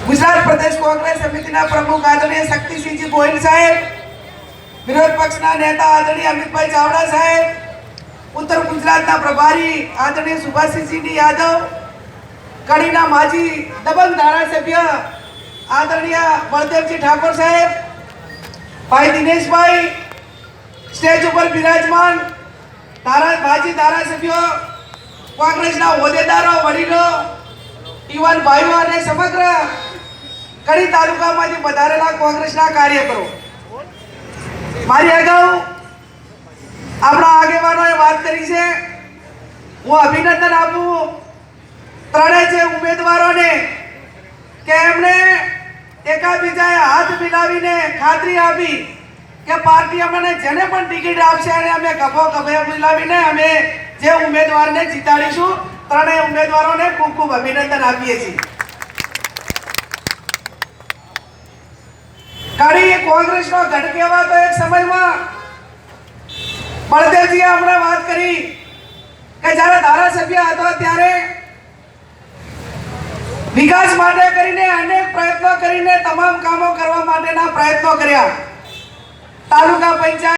ગુજરાત પ્રદેશ કોંગ્રેસ સમિતિના પ્રમુખ આદરણીય શક્તિસિંહજી ગોહિલ સાહેબ, વિરોધ પક્ષના નેતા આદરણીય અમિતભાઈ ચાવડા સાહેબ, ઉત્તર ગુજરાતના પ્રભારી આદરણીય સુભાષિંહજી યાદવ, કડીના માજી દબંગ ધારાસભ્ય આદરણીય બળદેવજી ઠાકોર સાહેબ, ભાઈ દિનેશભાઈ સ્ટેજ ઉપર બિરાજમાન માજી ધારાસભ્યો, કોંગ્રેસના હોદ્દેદારો, વડીલો, યુવાન ભાઈઓ અને સમગ્ર કડી તાલુકામાંથી પધારેલા કોંગ્રેસના કાર્યકરો, મારી અગાઉ આપણા આગેવાનોએ વાત કરી છે. હું અભિનંદન આપું ત્રણેય જે ઉમેદવારોને કે એમણે એકાબીજાએ હાથ મિલાવીને ખાતરી આપી કે પાર્ટી અમને જેને પણ ટિકિટ આપશે અને અમે ખભે મિલાવીને અમે જે ઉમેદવારને જીતાડીશું. ત્રણેય ઉમેદવારોને ખૂબ ખૂબ અભિનંદન આપીએ છીએ. કડી કોંગ્રેસનો ગઢ કહેવાતો એક સમયમાં બળદેવજીએ હમણાં વાત કરી કે જ્યારે ધારાસભ્ય હતો ત્યારે વિકાસ માટે કરીને અનેક પ્રયત્નો કરીને તમામ કામો કરવા માટેના પ્રયત્નો કર્યા. તાલુકા પંચાયત